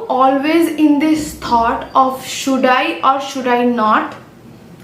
always in this thought of should I or should I not?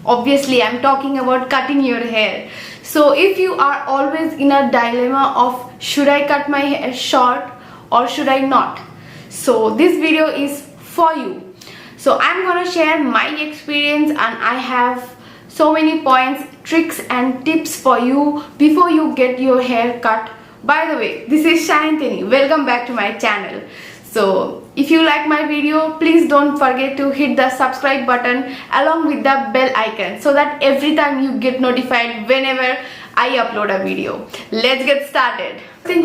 Obviously, I'm talking about cutting your hair. So if you are always in a dilemma of should I cut my hair short or should I not? So this video is for you. So I'm gonna share my experience, and I have so many points, tricks and tips for you before you get your hair cut. By the way, this is Shantini. Welcome back to my channel. So if you like my video, please don't forget to hit the subscribe button along with the bell icon so that every time you get notified whenever I upload a video. Let's get started.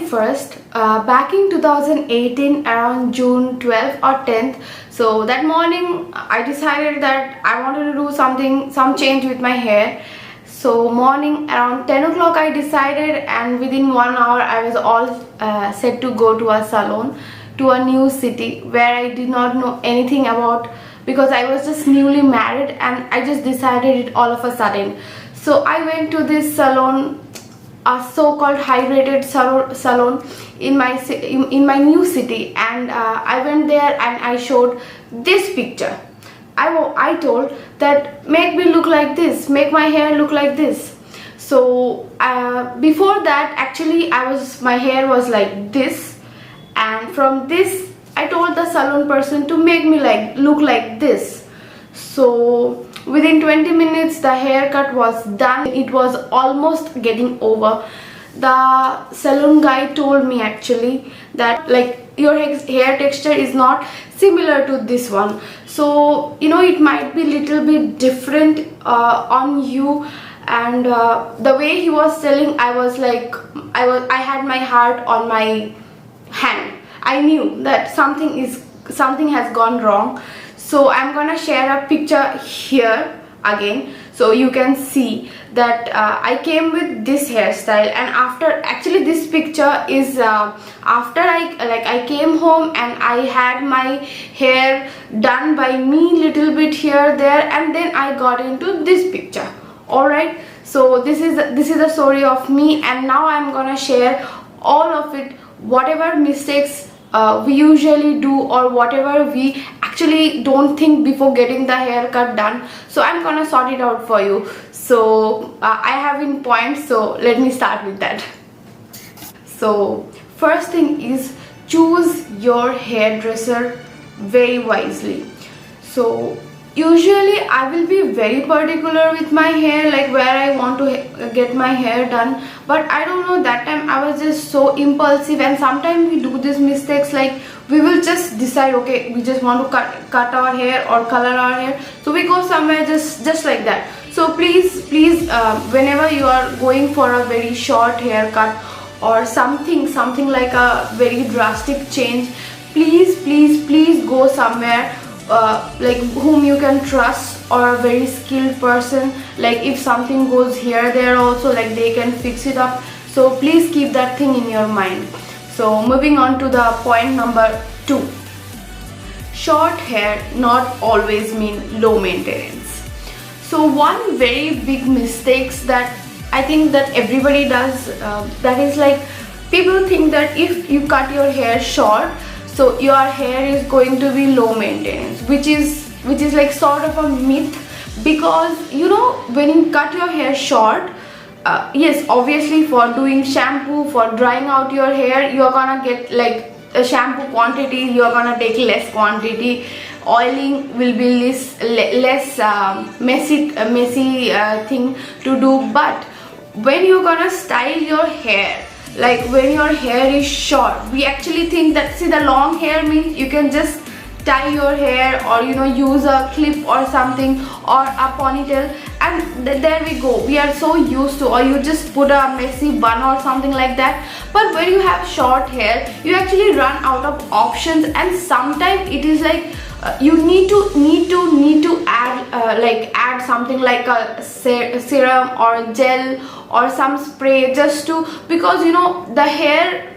First, back in 2018 around June 12th or 10th, so that morning I decided that I wanted to do some change with my hair. So morning around 10 o'clock I decided, and within 1 hour I was all set to go to a salon, to a new city where I did not know anything about, because I was just newly married and I just decided it all of a sudden. So I went to this salon, a so-called high-rated salon in my new city, and I went there and I showed this picture. I told that make me look like this, make my hair look like this. So before that, actually my hair was like this, and from this I told the salon person to make me look like this. So within 20 minutes the haircut was done. It was almost getting over. The salon guy told me actually that your hair texture is not similar to this one, so it might be little bit different on you. And the way he was telling, I had my heart on my hand. I knew that something has gone wrong. So I'm gonna share a picture here again so you can see that I came with this hairstyle, and actually this picture is after I came home and I had my hair done by me little bit here there, and then I got into this picture. Alright, so this is the story of me, and now I'm gonna share all of it, whatever mistakes we usually do, or whatever we actually don't think before getting the haircut done. So I'm gonna sort it out for you. So I have in points, so let me start with that. So first thing is, choose your hairdresser very wisely. So usually I will be very particular with my hair, like where I want to get my hair done, but I don't know, that time I was just so impulsive, and sometimes we do these mistakes, like we will just decide, okay, we just want to cut our hair or color our hair, so we go somewhere just like that. So please whenever you are going for a very short haircut or something like a very drastic change, please go somewhere like whom you can trust, or a very skilled person. Like if something goes here there also, like they can fix it up. So please keep that thing in your mind. So moving on to the point number 2. Short hair not always mean low maintenance. So one very big mistakes that I think that everybody does, that is like, people think that if you cut your hair short, so your hair is going to be low maintenance, which is like sort of a myth. Because when you cut your hair short, yes, obviously for doing shampoo, for drying out your hair, you're gonna get like a shampoo quantity, you're gonna take less quantity, oiling will be less messy thing to do. But when you're gonna style your hair, like when your hair is short, we actually think that, see, the long hair means you can just tie your hair, or use a clip or something, or a ponytail, and there we go, we are so used to, or you just put a messy bun or something like that. But when you have short hair, you actually run out of options, and sometimes it is like you need to add something like a serum or gel or some spray, just to, because the hair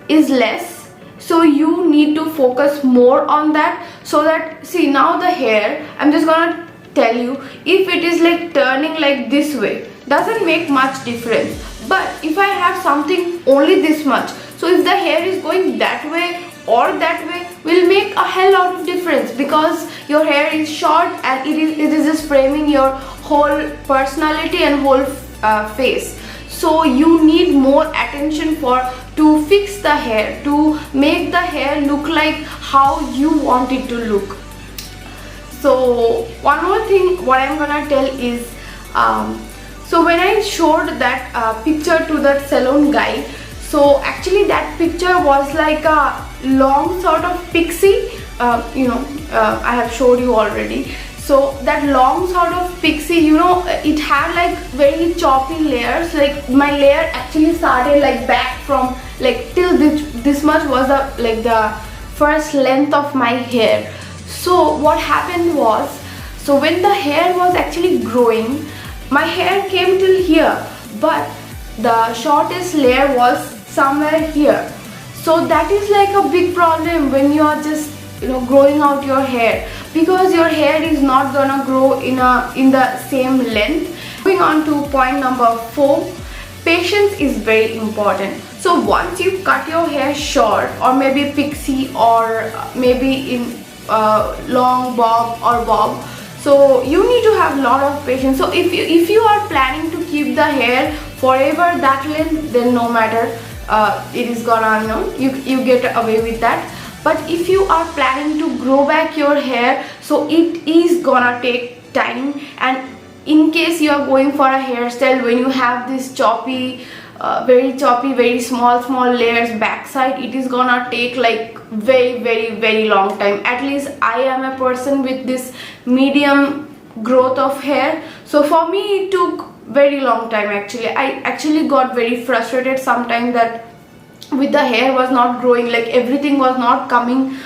is less, so you need to focus more on that. So that, see, now the hair, I'm just gonna tell you, if it is like turning like this way, doesn't make much difference. But if I have something only this much, so if the hair is going that way or that way, will make a hell lot of difference, because your hair is short and it is just framing your whole personality and whole face. So you need more attention to fix the hair, to make the hair look like how you want it to look. So one more thing what I'm gonna tell is, so when I showed that picture to that salon guy, so actually that picture was like a long sort of pixie, I have showed you already. So that long sort of pixie, it had like very choppy layers. Like my layer actually started like back from like till this much was the first length of my hair. So what happened was, so when the hair was actually growing, my hair came till here, but the shortest layer was somewhere here. So that is like a big problem when you are just growing out your hair, because your hair is not gonna grow in the same length. Moving on to point number 4, patience is very important. So once you cut your hair short, or maybe pixie, or maybe in long bob or bob, so you need to have a lot of patience. So if you are planning to keep the hair forever that length, then no matter, it is gonna you get away with that. But if you are planning to grow back your hair, so it is gonna take time. And in case you are going for a hairstyle when you have this very small layers backside, it is gonna take like very long time. At least I am a person with this medium growth of hair, so for me it took very long time. I actually got very frustrated sometimes that with the hair was not growing, like everything was not coming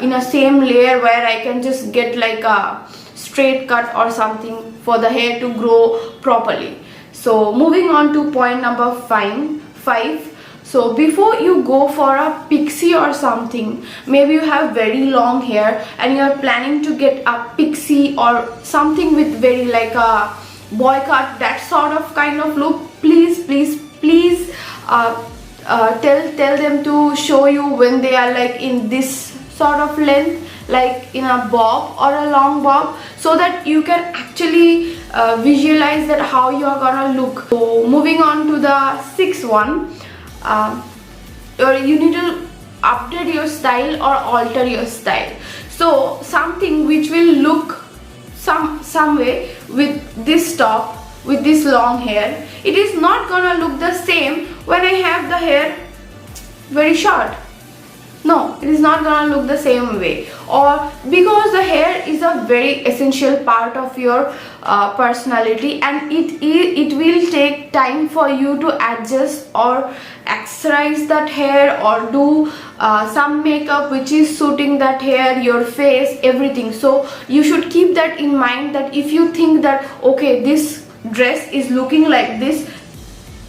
in a same layer where I can just get like a straight cut or something for the hair to grow properly. So moving on to point number 5. So before you go for a pixie or something, maybe you have very long hair and you are planning to get a pixie or something with very like a boy cut, that sort of kind of look, please tell them to show you when they are like in this sort of length, like in a bob or a long bob, so that you can actually visualize that how you are gonna look. So moving on to the 6th one, you need to update your style or alter your style. So something which will look some way with this top, with this long hair, it is not gonna look the same when I have the hair very short. No, it is not gonna look the same way. Or because the hair is a very essential part of your personality, and it will take time for you to adjust or accessorize that hair, or do some makeup which is suiting that hair, your face, everything. So you should keep that in mind, that if you think that okay, this dress is looking like this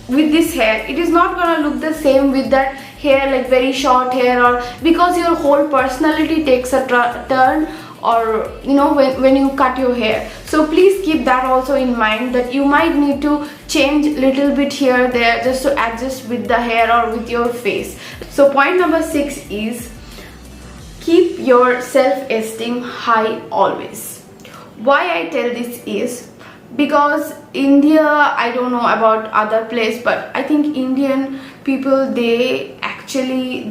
with this hair, it is not gonna look the same with that hair, like very short hair, or because your whole personality takes a turn, or when you cut your hair. So please keep that also in mind, that you might need to change little bit here there just to adjust with the hair or with your face. So point number 6 is, keep your self-esteem high always. Why I tell this is because India, I don't know about other place, but I think Indian people, they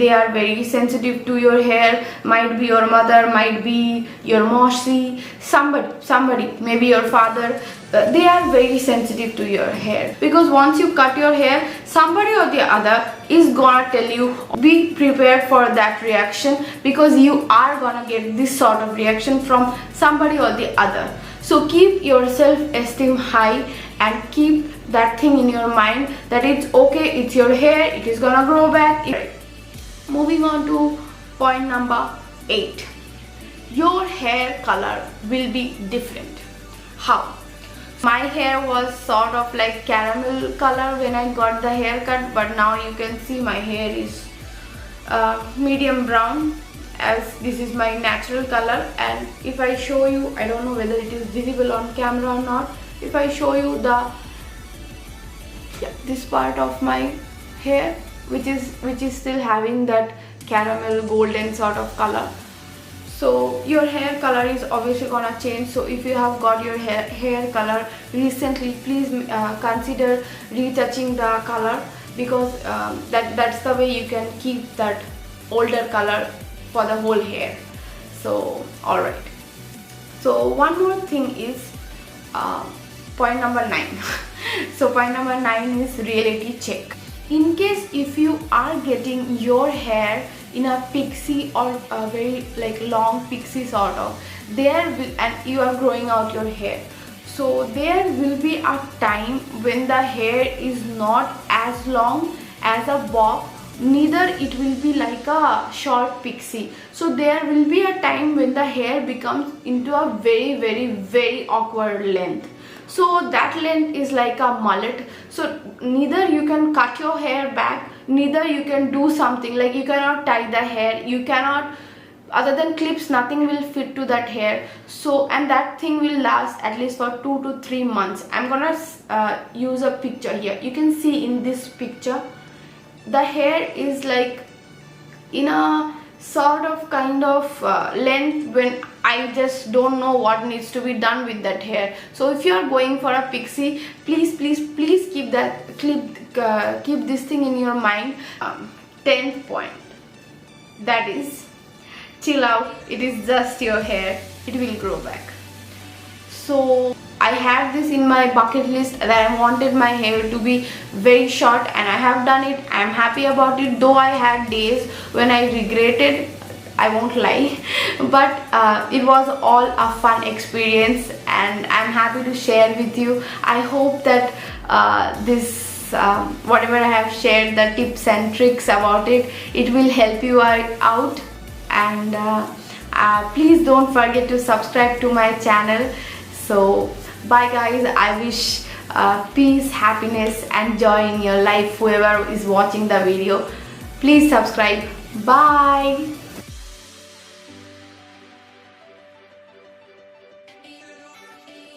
are very sensitive to your hair. Might be your mother, might be your moshi, somebody, maybe your father, they are very sensitive to your hair, because once you cut your hair, somebody or the other is gonna tell you, be prepared for that reaction, because you are gonna get this sort of reaction from somebody or the other. So keep your self-esteem high and keep that thing in your mind, that it's okay, it's your hair, it is gonna grow back. Moving on to point number 8. Your hair color will be different. How? My hair was sort of like caramel color when I got the haircut, but now you can see my hair is medium brown, as this is my natural color. And if I show you, I don't know whether it is visible on camera or not, if I show you this part of my hair which is still having that caramel golden sort of color, So your hair color is obviously gonna change. So if you have got your hair color recently, please consider retouching the color, because that's the way you can keep that older color for the whole hair. So alright, so one more thing is point number 9. So point number 9 is reality check. In case if you are getting your hair in a pixie or a very like long pixie sort of, and you are growing out your hair, so there will be a time when the hair is not as long as a bob, neither it will be like a short pixie. So there will be a time when the hair becomes into a very awkward length. So that length is like a mullet. So neither you can cut your hair back, neither you can do something like you cannot tie the hair, you cannot, other than clips, nothing will fit to that hair. So, and that thing will last at least for 2 to 3 months. I'm gonna use a picture here. You can see in this picture the hair is like in a sort of kind of length when I just don't know what needs to be done with that hair. So if you are going for a pixie, please keep that keep this thing in your mind. 10th point, that is, chill out. It is just your hair, it will grow back. So I had this in my bucket list that I wanted my hair to be very short, and I have done it. I am happy about it, though I had days when I regretted, I won't lie, but it was all a fun experience and I'm happy to share with you. I hope that whatever I have shared, the tips and tricks about it, it will help you out. And please don't forget to subscribe to my channel. So bye guys, I wish peace, happiness and joy in your life, whoever is watching the video. Please subscribe. Bye.